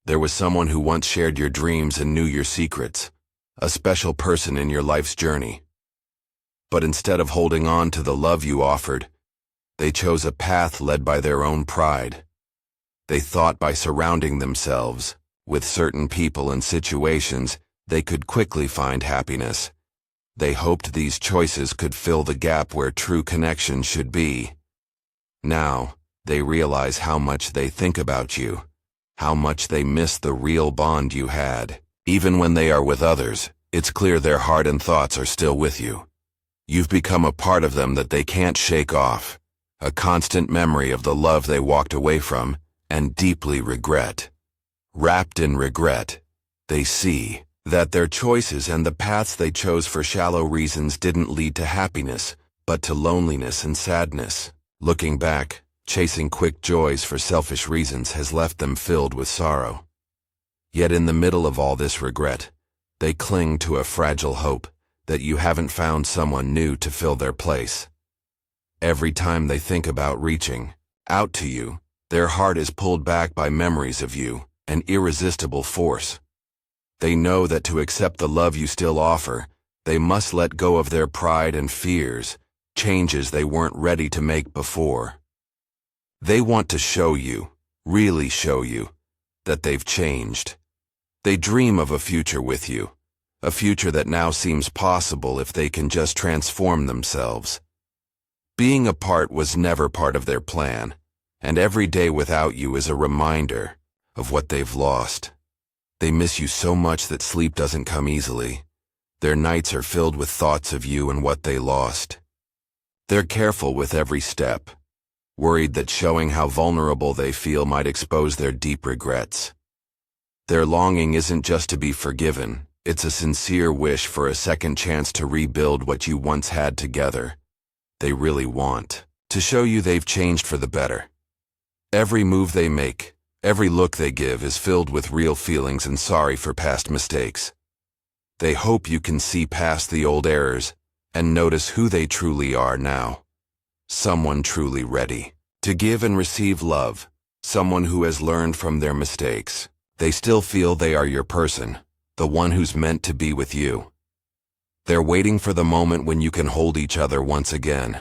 There was someone who once shared your dreams and knew your secrets, a special person in your life's journey. But instead of holding on to the love you offered, they chose a path led by their own pride. They thought by surrounding themselves with certain people and situations, they could quickly find happiness. They hoped these choices could fill the gap where true connection should be. Now, they realize how much they think about you, how much they miss the real bond you had. Even when they are with others, it's clear their heart and thoughts are still with you. You've become a part of them that they can't shake off, a constant memory of the love they walked away from and deeply regret. Wrapped in regret, they see that their choices and the paths they chose for shallow reasons didn't lead to happiness, but to loneliness and sadness. Looking back, chasing quick joys for selfish reasons has left them filled with sorrow. Yet in the middle of all this regret, they cling to a fragile hope that you haven't found someone new to fill their place. Every time they think about reaching out to you, their heart is pulled back by memories of you, an irresistible force. They know that to accept the love you still offer, they must let go of their pride and fears, changes they weren't ready to make before. They want to show you, really show you, that they've changed. They dream of a future with you, a future that now seems possible if they can just transform themselves. Being apart was never part of their plan, and every day without you is a reminder of what they've lost. They miss you so much that sleep doesn't come easily. Their nights are filled with thoughts of you and what they lost. They're careful with every step, worried that showing how vulnerable they feel might expose their deep regrets. Their longing isn't just to be forgiven, it's a sincere wish for a second chance to rebuild what you once had together. They really want to show you they've changed for the better. Every move they make, every look they give is filled with real feelings and sorry for past mistakes. They hope you can see past the old errors and notice who they truly are now. Someone truly ready to give and receive love, someone who has learned from their mistakes. They still feel they are your person, the one who's meant to be with you. They're waiting for the moment when you can hold each other once again.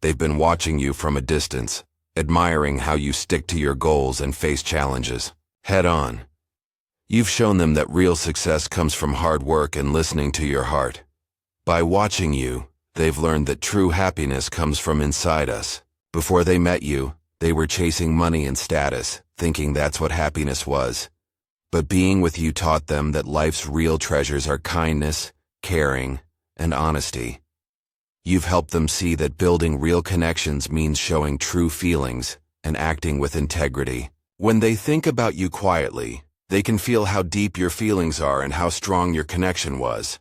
They've been watching you from a distance, admiring how you stick to your goals and face challenges head on. You've shown them that real success comes from hard work and listening to your heart. By watching you, they've learned that true happiness comes from inside us. Before they met you, they were chasing money and status, thinking that's what happiness was. But being with you taught them that life's real treasures are kindness, caring, and honesty. You've helped them see that building real connections means showing true feelings and acting with integrity. When they think about you quietly, they can feel how deep your feelings are and how strong your connection was.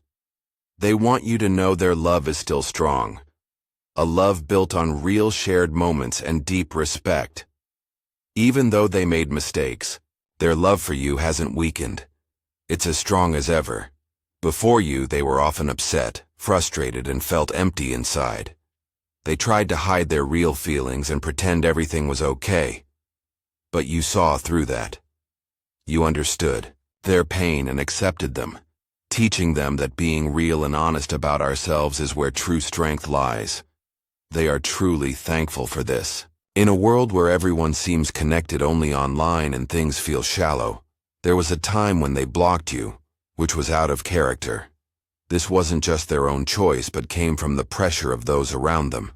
They want you to know their love is still strong. A love built on real shared moments and deep respect. Even though they made mistakes, their love for you hasn't weakened. It's as strong as ever. Before you, they were often upset, frustrated, and felt empty inside. They tried to hide their real feelings and pretend everything was okay. But you saw through that. You understood their pain and accepted them, teaching them that being real and honest about ourselves is where true strength lies. They are truly thankful for this. In a world where everyone seems connected only online and things feel shallow, there was a time when they blocked you, which was out of character. This wasn't just their own choice but came from the pressure of those around them.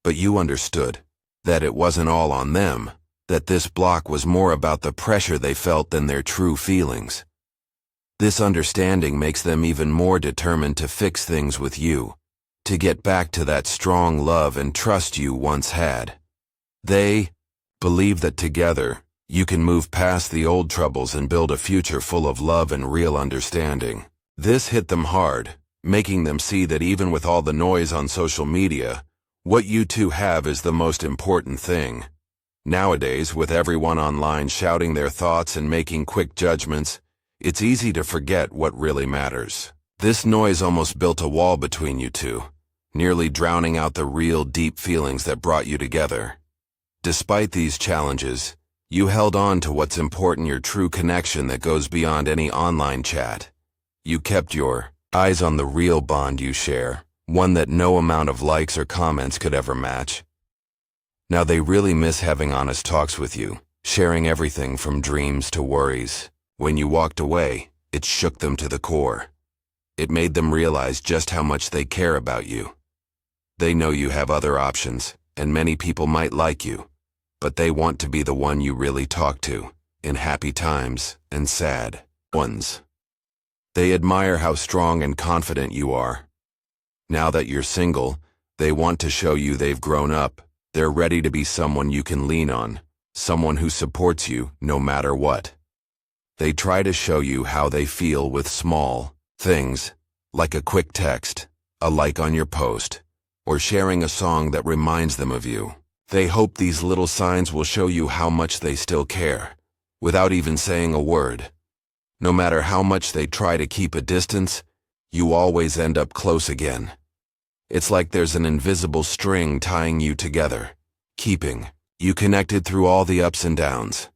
But you understood that it wasn't all on them, that this block was more about the pressure they felt than their true feelings. This understanding makes them even more determined to fix things with you, to get back to that strong love and trust you once had. They believe that together, you can move past the old troubles and build a future full of love and real understanding. This hit them hard, making them see that even with all the noise on social media, what you two have is the most important thing. Nowadays, with everyone online shouting their thoughts and making quick judgments, it's easy to forget what really matters. This noise almost built a wall between you two, nearly drowning out the real deep feelings that brought you together. Despite these challenges, You held on to what's important, your true connection that goes beyond any online chat. You kept your eyes on the real bond you share, one that no amount of likes or comments could ever match. Now they really miss having honest talks with you, sharing everything from dreams to worries. When you walked away, it shook them to the core. It made them realize just how much they care about you. They know you have other options, and many people might like you, but they want to be the one you really talk to, in happy times and sad ones. They admire how strong and confident you are. Now that you're single, they want to show you they've grown up. They're ready to be someone you can lean on, someone who supports you no matter what. They try to show you how they feel with small things, like a quick text, a like on your post, or sharing a song that reminds them of you. They hope these little signs will show you how much they still care, without even saying a word. No matter how much they try to keep a distance, you always end up close again. It's like there's an invisible string tying you together, keeping you connected through all the ups and downs.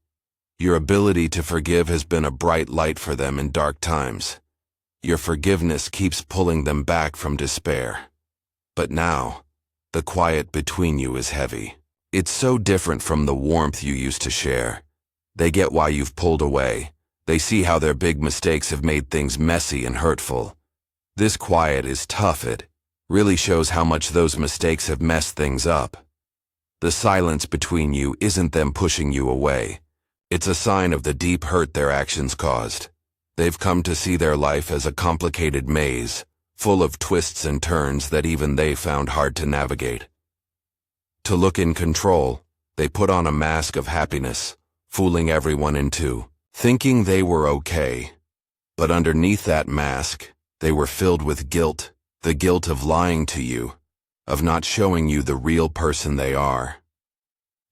Your ability to forgive has been a bright light for them in dark times. Your forgiveness keeps pulling them back from despair. But now, the quiet between you is heavy. It's so different from the warmth you used to share. They get why you've pulled away. They see how their big mistakes have made things messy and hurtful. This quiet is tough. It really shows how much those mistakes have messed things up. The silence between you isn't them pushing you away. It's a sign of the deep hurt their actions caused. They've come to see their life as a complicated maze, full of twists and turns that even they found hard to navigate. To look in control, they put on a mask of happiness, fooling everyone into thinking they were okay. But underneath that mask, they were filled with guilt, the guilt of lying to you, of not showing you the real person they are.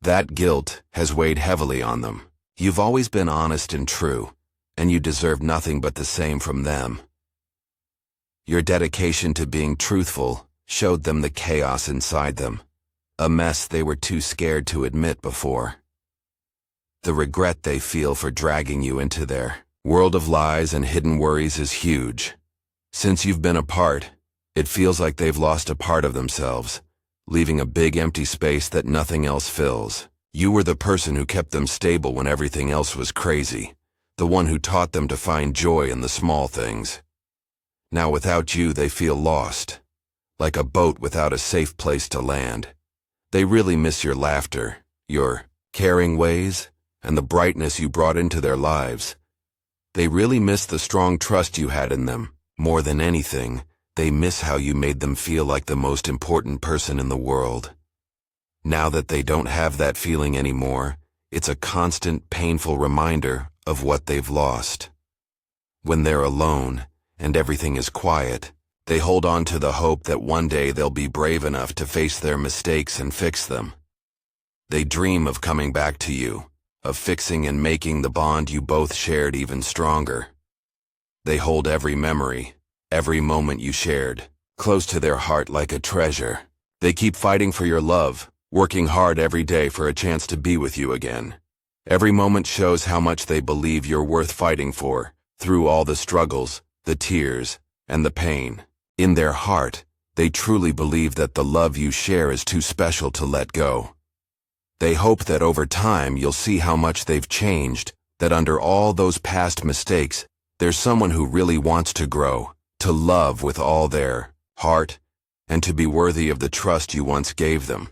That guilt has weighed heavily on them. You've always been honest and true, and you deserve nothing but the same from them. Your dedication to being truthful showed them the chaos inside them, a mess they were too scared to admit before. The regret they feel for dragging you into their world of lies and hidden worries is huge. Since you've been apart, it feels like they've lost a part of themselves, leaving a big empty space that nothing else fills. You were the person who kept them stable when everything else was crazy, the one who taught them to find joy in the small things. Now without you, they feel lost, like a boat without a safe place to land. They really miss your laughter, your caring ways, and the brightness you brought into their lives. They really miss the strong trust you had in them. More than anything, they miss how you made them feel like the most important person in the world. Now that they don't have that feeling anymore, it's a constant, painful reminder of what they've lost. When they're alone, and everything is quiet, they hold on to the hope that one day they'll be brave enough to face their mistakes and fix them. They dream of coming back to you, of fixing and making the bond you both shared even stronger. They hold every memory, every moment you shared, close to their heart like a treasure. They keep fighting for your love, working hard every day for a chance to be with you again. Every moment shows how much they believe you're worth fighting for, through all the struggles, the tears, and the pain. In their heart, they truly believe that the love you share is too special to let go. They hope that over time you'll see how much they've changed, that under all those past mistakes, there's someone who really wants to grow, to love with all their heart, and to be worthy of the trust you once gave them.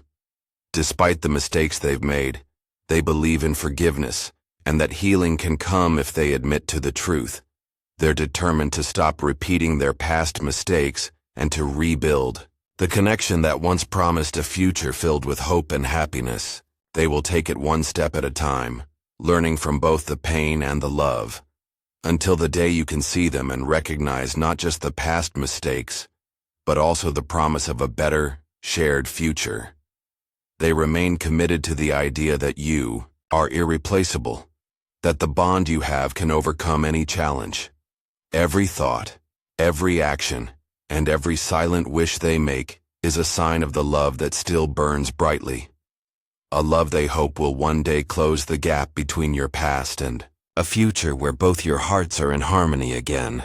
Despite the mistakes they've made, they believe in forgiveness, and that healing can come if they admit to the truth. They're determined to stop repeating their past mistakes and to rebuild the connection that once promised a future filled with hope and happiness. They will take it one step at a time, learning from both the pain and the love, until the day you can see them and recognize not just the past mistakes, but also the promise of a better, shared future. They remain committed to the idea that you are irreplaceable, that the bond you have can overcome any challenge. Every thought, every action, and every silent wish they make is a sign of the love that still burns brightly. A love they hope will one day close the gap between your past and a future where both your hearts are in harmony again.